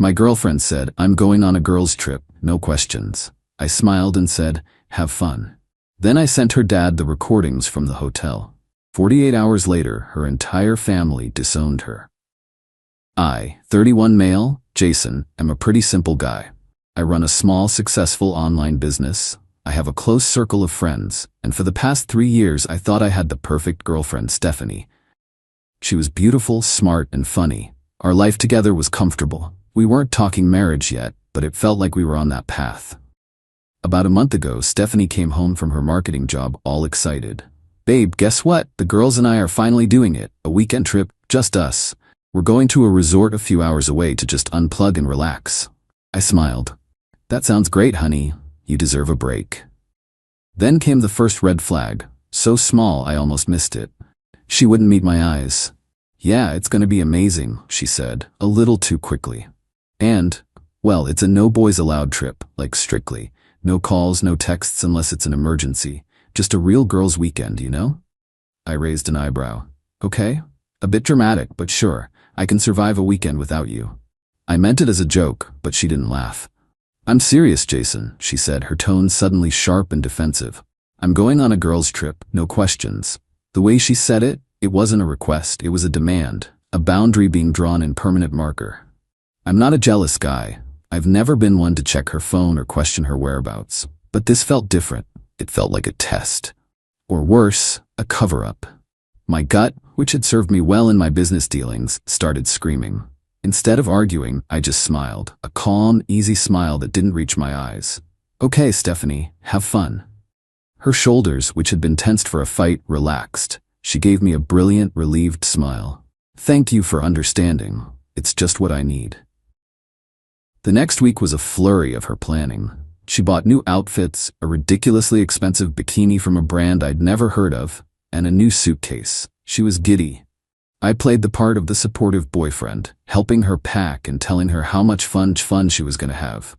My girlfriend said, I'm going on a girls' trip, no questions. I smiled and said, have fun. Then I sent her dad the recordings from the hotel. 48 hours later, her entire family disowned her. I, 31 male, Jason, am a pretty simple guy. I run a small, successful online business. I have a close circle of friends, and for the past 3 years I thought I had the perfect girlfriend, Stephanie. She was beautiful, smart, and funny. Our life together was comfortable. We weren't talking marriage yet, but it felt like we were on that path. About a month ago, Stephanie came home from her marketing job all excited. Babe, guess what? The girls and I are finally doing it. A weekend trip, just us. We're going to a resort a few hours away to just unplug and relax. I smiled. That sounds great, honey. You deserve a break. Then came the first red flag, so small I almost missed it. She wouldn't meet my eyes. Yeah, it's gonna be amazing, she said, a little too quickly. And, well, it's a no boys allowed trip, like strictly. No calls, no texts unless it's an emergency. Just a real girls' weekend, you know? I raised an eyebrow. Okay, a bit dramatic, but sure, I can survive a weekend without you. I meant it as a joke, but she didn't laugh. I'm serious, Jason, she said, her tone suddenly sharp and defensive. I'm going on a girls' trip, no questions. The way she said it, it wasn't a request, it was a demand, a boundary being drawn in permanent marker. I'm not a jealous guy. I've never been one to check her phone or question her whereabouts. But this felt different. It felt like a test. Or worse, a cover-up. My gut, which had served me well in my business dealings, started screaming. Instead of arguing, I just smiled, a calm, easy smile that didn't reach my eyes. Okay, Stephanie, have fun. Her shoulders, which had been tensed for a fight, relaxed. She gave me a brilliant, relieved smile. Thank you for understanding. It's just what I need. The next week was a flurry of her planning. She bought new outfits, a ridiculously expensive bikini from a brand I'd never heard of, and a new suitcase. She was giddy. I played the part of the supportive boyfriend, helping her pack and telling her how much fun she was going to have.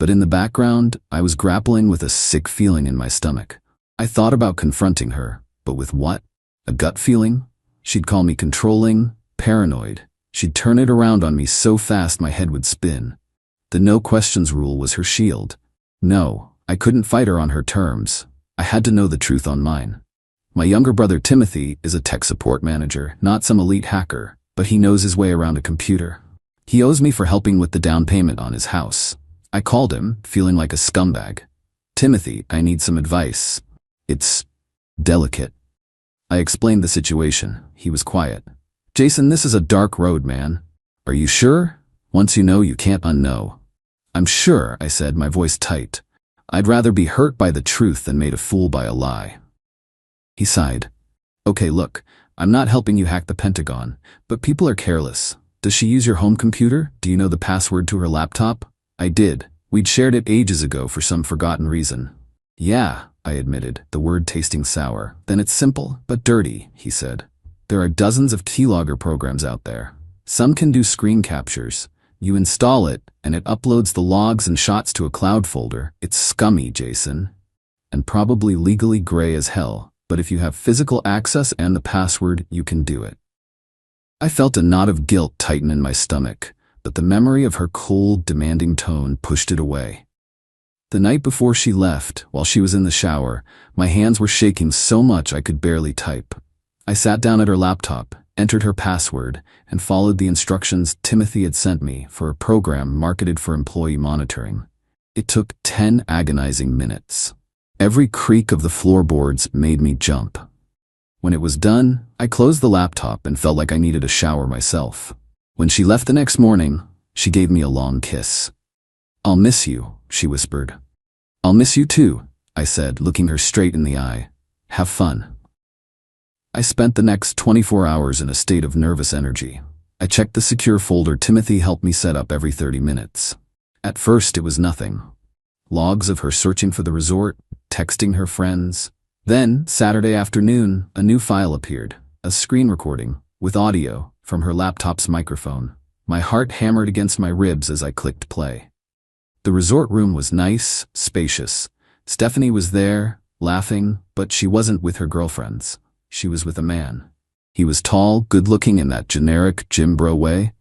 But in the background, I was grappling with a sick feeling in my stomach. I thought about confronting her, but with what? A gut feeling? She'd call me controlling, paranoid. She'd turn it around on me so fast my head would spin. The no questions rule was her shield. No, I couldn't fight her on her terms. I had to know the truth on mine. My younger brother Timothy is a tech support manager, not some elite hacker, but he knows his way around a computer. He owes me for helping with the down payment on his house. I called him, feeling like a scumbag. Timothy, I need some advice. It's delicate. I explained the situation. He was quiet. Jason, this is a dark road, man. Are you sure? Once you know, you can't unknow. I'm sure, I said, my voice tight. I'd rather be hurt by the truth than made a fool by a lie. He sighed. Okay, look, I'm not helping you hack the Pentagon, but people are careless. Does she use your home computer? Do you know the password to her laptop? I did. We'd shared it ages ago for some forgotten reason. Yeah, I admitted, the word tasting sour. Then it's simple, but dirty, he said. There are dozens of keylogger programs out there. Some can do screen captures. You install it, and it uploads the logs and shots to a cloud folder. It's scummy, Jason. And probably legally gray as hell. But if you have physical access and the password, you can do it. I felt a knot of guilt tighten in my stomach, but the memory of her cold, demanding tone pushed it away. The night before she left, while she was in the shower, my hands were shaking so much I could barely type. I sat down at her laptop, entered her password, and followed the instructions Timothy had sent me for a program marketed for employee monitoring. It took 10 agonizing minutes. Every creak of the floorboards made me jump. When it was done, I closed the laptop and felt like I needed a shower myself. When she left the next morning, she gave me a long kiss. I'll miss you, she whispered. I'll miss you too, I said, looking her straight in the eye. Have fun. I spent the next 24 hours in a state of nervous energy. I checked the secure folder Timothy helped me set up every 30 minutes. At first, it was nothing. Logs of her searching for the resort, texting her friends. Then, Saturday afternoon, a new file appeared, a screen recording, with audio, from her laptop's microphone. My heart hammered against my ribs as I clicked play. The resort room was nice, spacious. Stephanie was there, laughing, but she wasn't with her girlfriends. She was with a man. He was tall, good-looking in that generic gym bro way,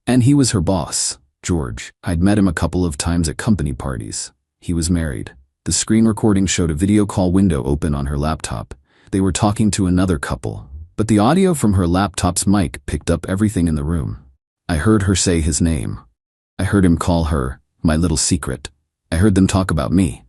and he was her boss. George. I'd met him a couple of times at company parties. He was married. The screen recording showed a video call window open on her laptop. They were talking to another couple, but the audio from her laptop's mic picked up everything in the room. I heard her say his name. I heard him call her my little secret. I heard them talk about me.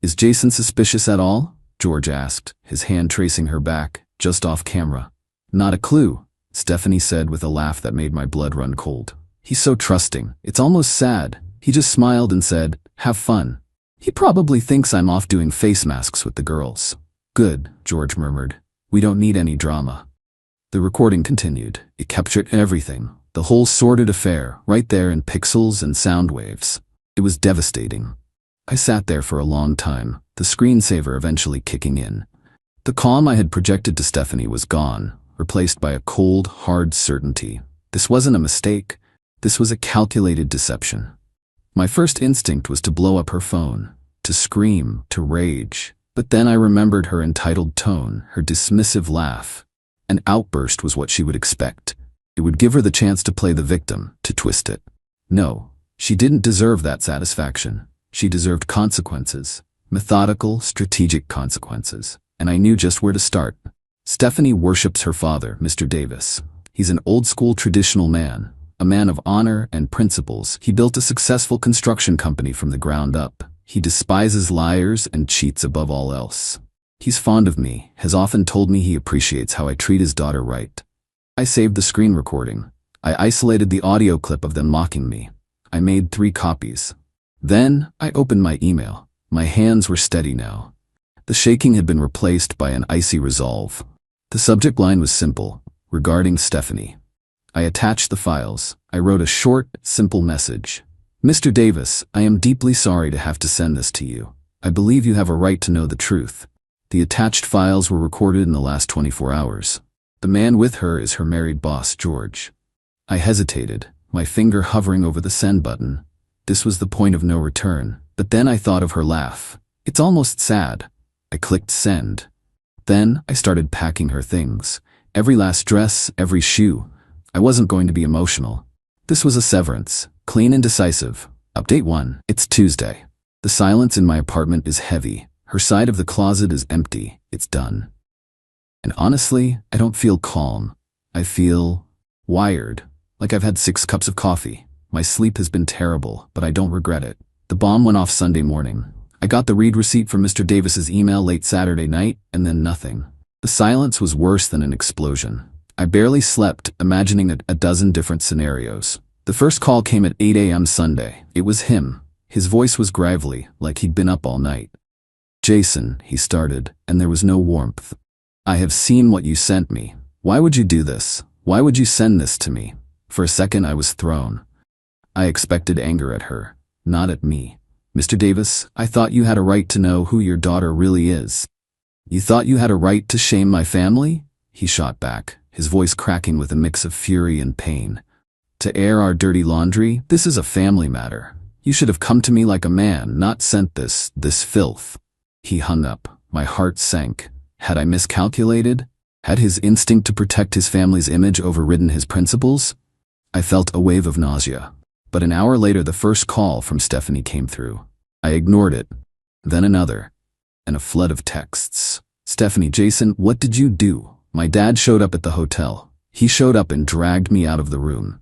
Is Jason suspicious at all? George asked, his hand tracing her back, just off camera. Not a clue, Stephanie said with a laugh that made my blood run cold. He's so trusting. It's almost sad. He just smiled and said, "Have fun." He probably thinks I'm off doing face masks with the girls. Good, George murmured. We don't need any drama. The recording continued. It captured everything, the whole sordid affair, right there in pixels and sound waves. It was devastating. I sat there for a long time, the screensaver eventually kicking in. The calm I had projected to Stephanie was gone, replaced by a cold, hard certainty. This wasn't a mistake. This was a calculated deception. My first instinct was to blow up her phone, to scream, to rage. But then I remembered her entitled tone, her dismissive laugh. An outburst was what she would expect. It would give her the chance to play the victim, to twist it. No, she didn't deserve that satisfaction. She deserved consequences. Methodical, strategic consequences. And I knew just where to start. Stephanie worships her father, Mr. Davis. He's an old-school traditional man, a man of honor and principles. He built a successful construction company from the ground up. He despises liars and cheats above all else. He's fond of me, has often told me he appreciates how I treat his daughter right. I saved the screen recording. I isolated the audio clip of them mocking me. I made 3 copies. Then, I opened my email. My hands were steady now. The shaking had been replaced by an icy resolve. The subject line was simple, regarding Stephanie. I attached the files. I wrote a short, simple message. Mr. Davis, I am deeply sorry to have to send this to you. I believe you have a right to know the truth. The attached files were recorded in the last 24 hours. The man with her is her married boss, George. I hesitated, my finger hovering over the send button. This was the point of no return, but then I thought of her laugh. It's almost sad. I clicked send. Then I started packing her things. Every last dress, every shoe. I wasn't going to be emotional. This was a severance, clean and decisive. Update 1. It's Tuesday. The silence in my apartment is heavy. Her side of the closet is empty. It's done. And honestly, I don't feel calm. I feel wired, like I've had 6 cups of coffee. My sleep has been terrible, but I don't regret it. The bomb went off Sunday morning. I got the read receipt from Mr. Davis's email late Saturday night, and then nothing. The silence was worse than an explosion. I barely slept, imagining a dozen different scenarios. The first call came at 8 a.m. Sunday. It was him. His voice was gravelly, like he'd been up all night. Jason, he started, and there was no warmth. I have seen what you sent me. Why would you do this? Why would you send this to me? For a second I was thrown. I expected anger at her, not at me. Mr. Davis, I thought you had a right to know who your daughter really is. You thought you had a right to shame my family? He shot back, his voice cracking with a mix of fury and pain. To air our dirty laundry? This is a family matter. You should have come to me like a man, not sent this filth. He hung up. My heart sank. Had I miscalculated? Had his instinct to protect his family's image overridden his principles? I felt a wave of nausea. But an hour later the first call from Stephanie came through. I ignored it. Then another. And a flood of texts. Stephanie, Jason, what did you do? My dad showed up at the hotel. He showed up and dragged me out of the room.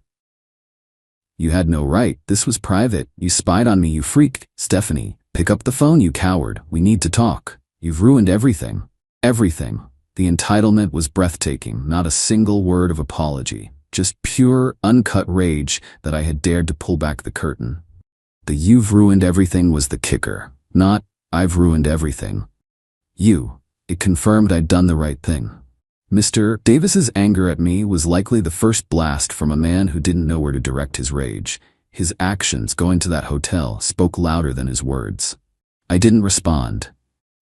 You had no right. This was private. You spied on me, you freak. Stephanie, pick up the phone, you coward. We need to talk. You've ruined everything. Everything. The entitlement was breathtaking, not a single word of apology. Just pure, uncut rage that I had dared to pull back the curtain. The "you've ruined everything" was the kicker, not "I've ruined everything." It confirmed I'd done the right thing. Mr. Davis's anger at me was likely the first blast from a man who didn't know where to direct his rage. His actions going to that hotel spoke louder than his words. I didn't respond.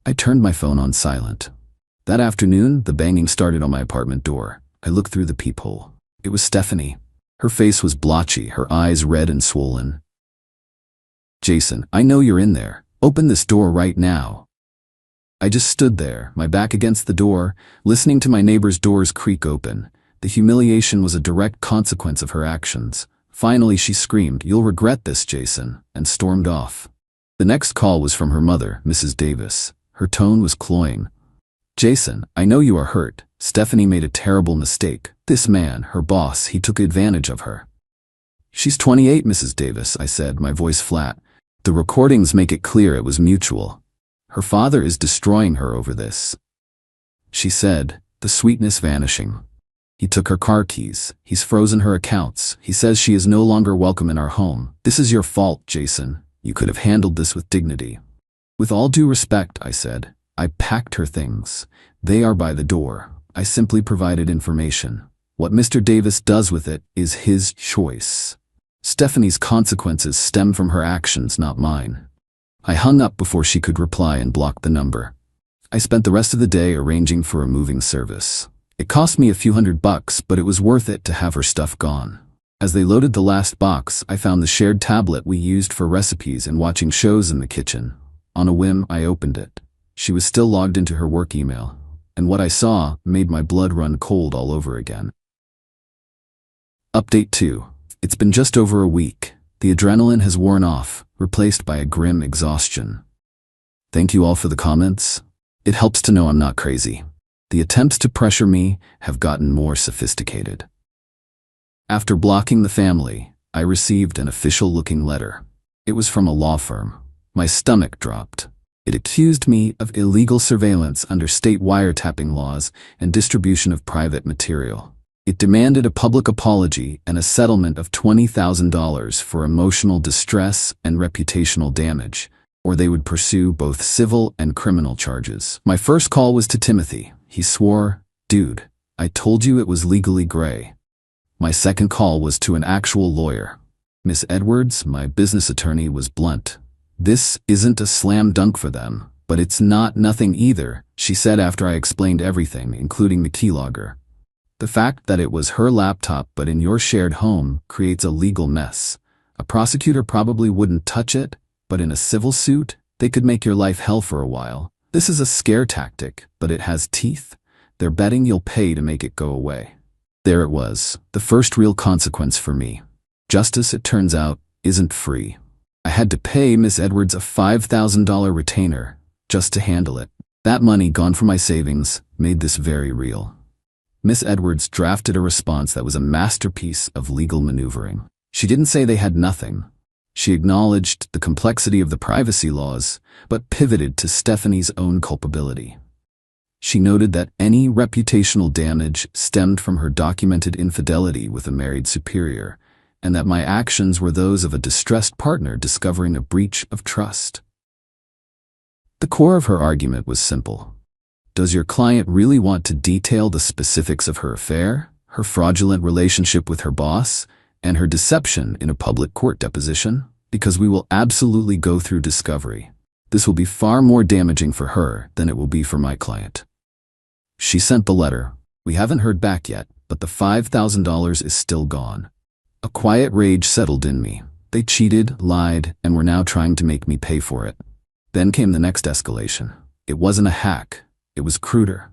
I turned my phone on silent. That afternoon, the banging started on my apartment door. I looked through the peephole. It was Stephanie. Her face was blotchy, her eyes red and swollen. Jason, I know you're in there. Open this door right now. I just stood there, my back against the door, listening to my neighbor's doors creak open. The humiliation was a direct consequence of her actions. Finally, she screamed, "You'll regret this, Jason," and stormed off. The next call was from her mother, Mrs. Davis. Her tone was cloying. "Jason, I know you are hurt. Stephanie made a terrible mistake. This man, her boss, he took advantage of her." "She's 28, Mrs. Davis," I said, my voice flat. "The recordings make it clear it was mutual. Her father is destroying her over this." She said, the sweetness vanishing. "He took her car keys. He's frozen her accounts. He says she is no longer welcome in our home. This is your fault, Jason. You could have handled this with dignity." "With all due respect," I said, "I packed her things. They are by the door. I simply provided information. What Mr. Davis does with it is his choice. Stephanie's consequences stem from her actions, not mine." I hung up before she could reply and blocked the number. I spent the rest of the day arranging for a moving service. It cost me a few $100, but it was worth it to have her stuff gone. As they loaded the last box, I found the shared tablet we used for recipes and watching shows in the kitchen. On a whim, I opened it. She was still logged into her work email, and what I saw made my blood run cold all over again. Update 2. It's been just over a week. The adrenaline has worn off, replaced by a grim exhaustion. Thank you all for the comments. It helps to know I'm not crazy. The attempts to pressure me have gotten more sophisticated. After blocking the family, I received an official-looking letter. It was from a law firm. My stomach dropped. It accused me of illegal surveillance under state wiretapping laws and distribution of private material. It demanded a public apology and a settlement of $20,000 for emotional distress and reputational damage, or they would pursue both civil and criminal charges. My first call was to Timothy. He swore, "Dude, I told you it was legally gray." My second call was to an actual lawyer. Miss Edwards, my business attorney, was blunt. "This isn't a slam dunk for them, but it's not nothing either," she said after I explained everything, including the keylogger. "The fact that it was her laptop but in your shared home creates a legal mess. A prosecutor probably wouldn't touch it, but in a civil suit, they could make your life hell for a while. This is a scare tactic, but it has teeth. They're betting you'll pay to make it go away." There it was, the first real consequence for me. Justice, it turns out, isn't free. I had to pay Miss Edwards a $5,000 retainer just to handle it. That money, gone from my savings, made this very real. Miss Edwards drafted a response that was a masterpiece of legal maneuvering. She didn't say they had nothing. She acknowledged the complexity of the privacy laws, but pivoted to Stephanie's own culpability. She noted that any reputational damage stemmed from her documented infidelity with a married superior, and that my actions were those of a distressed partner discovering a breach of trust. The core of her argument was simple. Does your client really want to detail the specifics of her affair, her fraudulent relationship with her boss, and her deception in a public court deposition? Because we will absolutely go through discovery. This will be far more damaging for her than it will be for my client. She sent the letter. We haven't heard back yet, but the $5,000 is still gone. A quiet rage settled in me. They cheated, lied, and were now trying to make me pay for it. Then came the next escalation. It wasn't a hack. It was cruder.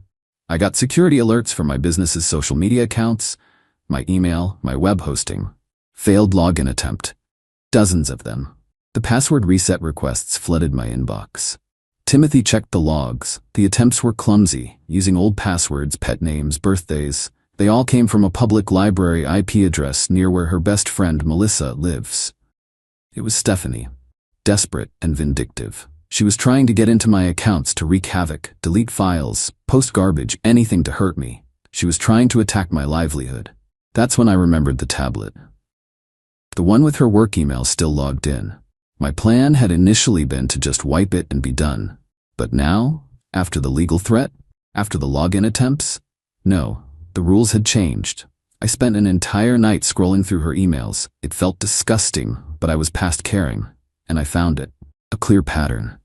I got security alerts from my business's social media accounts, my email, my web hosting. Failed login attempt. Dozens of them. The password reset requests flooded my inbox. Timothy checked the logs. The attempts were clumsy, using old passwords, pet names, birthdays. They all came from a public library IP address near where her best friend Melissa lives. It was Stephanie. Desperate and vindictive. She was trying to get into my accounts to wreak havoc, delete files, post garbage, anything to hurt me. She was trying to attack my livelihood. That's when I remembered the tablet. The one with her work email still logged in. My plan had initially been to just wipe it and be done. But now, after the legal threat, after the login attempts, no, the rules had changed. I spent an entire night scrolling through her emails. It felt disgusting, but I was past caring, and I found it. A clear pattern.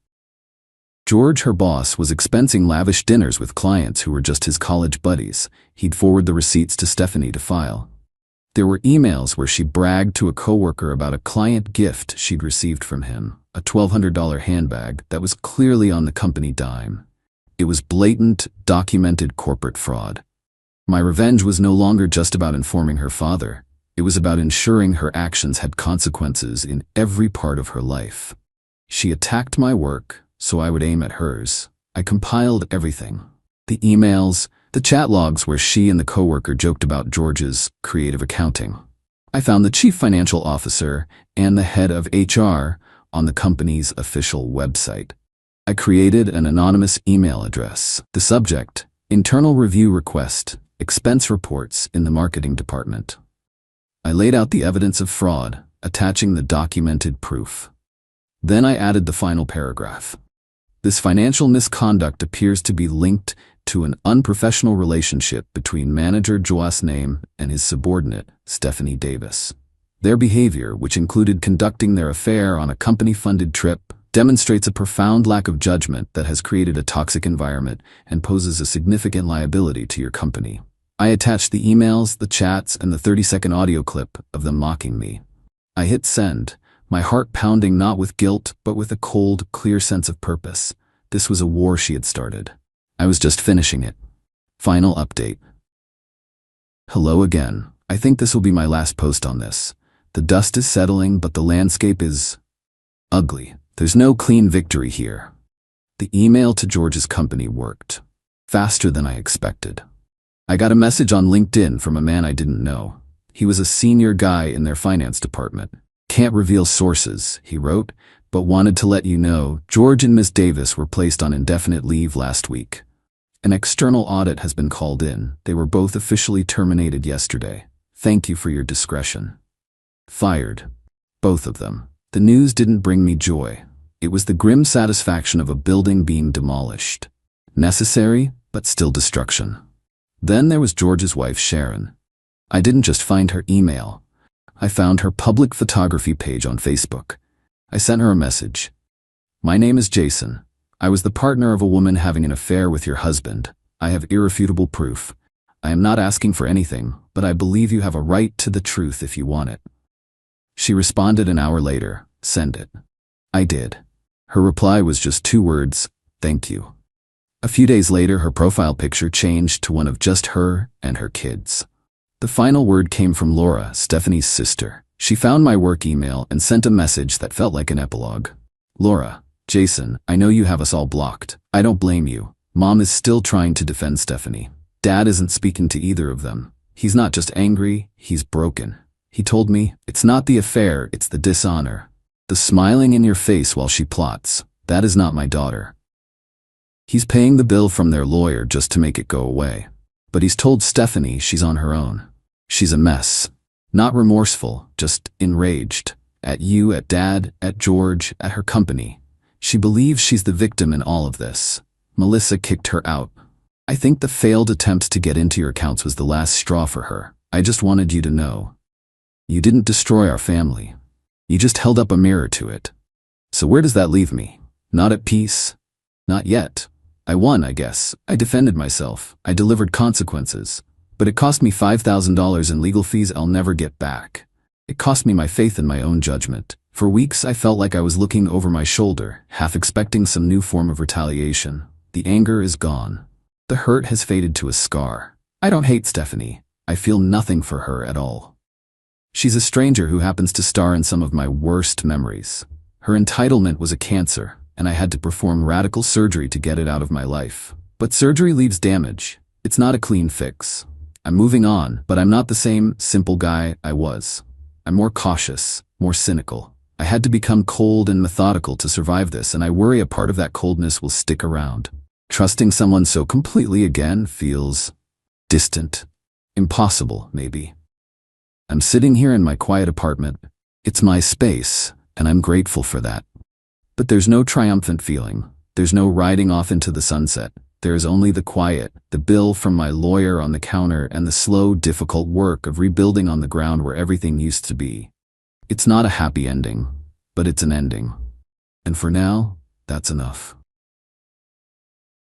George, her boss, was expensing lavish dinners with clients who were just his college buddies. He'd forward the receipts to Stephanie to file. There were emails where she bragged to a coworker about a client gift she'd received from him, a $1,200 handbag that was clearly on the company dime. It was blatant, documented corporate fraud. My revenge was no longer just about informing her father. It was about ensuring her actions had consequences in every part of her life. She attacked my work, so I would aim at hers. I compiled everything. The emails, the chat logs where she and the coworker joked about George's creative accounting. I found the chief financial officer and the head of HR on the company's official website. I created an anonymous email address. The subject, internal review request, expense reports in the marketing department. I laid out the evidence of fraud, attaching the documented proof. Then I added the final paragraph. This financial misconduct appears to be linked to an unprofessional relationship between manager Joas Name and his subordinate, Stephanie Davis. Their behavior, which included conducting their affair on a company-funded trip, demonstrates a profound lack of judgment that has created a toxic environment and poses a significant liability to your company. I attached the emails, the chats, and the 30-second audio clip of them mocking me. I hit send, my heart pounding not with guilt, but with a cold, clear sense of purpose. This was a war she had started. I was just finishing it. Final update. Hello again. I think this will be my last post on this. The dust is settling, but the landscape is ugly. There's no clean victory here. The email to George's company worked faster than I expected. I got a message on LinkedIn from a man I didn't know. He was a senior guy in their finance department. Can't reveal sources, he wrote, but wanted to let you know George and Miss Davis were placed on indefinite leave last week. An external audit has been called in. They were both officially terminated yesterday. Thank you for your discretion. Fired. Both of them. The news didn't bring me joy. It was the grim satisfaction of a building being demolished. Necessary, but still destruction. Then there was George's wife, Sharon. I didn't just find her email. I found her public photography page on Facebook. I sent her a message. My name is Jason. I was the partner of a woman having an affair with your husband. I have irrefutable proof. I am not asking for anything, but I believe you have a right to the truth if you want it. She responded an hour later, send it. I did. Her reply was just 2 words, thank you. A few days later, her profile picture changed to one of just her and her kids. The final word came from Laura, Stephanie's sister. She found my work email and sent a message that felt like an epilogue. Laura, Jason, I know you have us all blocked. I don't blame you. Mom is still trying to defend Stephanie. Dad isn't speaking to either of them. He's not just angry, he's broken. He told me, it's not the affair, it's the dishonor. The smiling in your face while she plots. That is not my daughter. He's paying the bill from their lawyer just to make it go away. But he's told Stephanie she's on her own. She's a mess. Not remorseful, just enraged. At you, at Dad, at George, at her company. She believes she's the victim in all of this. Melissa kicked her out. I think the failed attempt to get into your accounts was the last straw for her. I just wanted you to know. You didn't destroy our family. You just held up a mirror to it. So where does that leave me? Not at peace? Not yet. I won, I guess. I defended myself. I delivered consequences. But it cost me $5,000 in legal fees I'll never get back. It cost me my faith in my own judgment. For weeks I felt like I was looking over my shoulder, half expecting some new form of retaliation. The anger is gone. The hurt has faded to a scar. I don't hate Stephanie. I feel nothing for her at all. She's a stranger who happens to star in some of my worst memories. Her entitlement was a cancer, and I had to perform radical surgery to get it out of my life. But surgery leaves damage. It's not a clean fix. I'm moving on, but I'm not the same simple guy I was. I'm more cautious, more cynical. I had to become cold and methodical to survive this, and I worry a part of that coldness will stick around. Trusting someone so completely again feels distant. Impossible, maybe. I'm sitting here in my quiet apartment. It's my space, and I'm grateful for that. But there's no triumphant feeling. There's no riding off into the sunset. There is only the quiet, the bill from my lawyer on the counter, and the slow, difficult work of rebuilding on the ground where everything used to be. It's not a happy ending, but it's an ending. And for now, that's enough.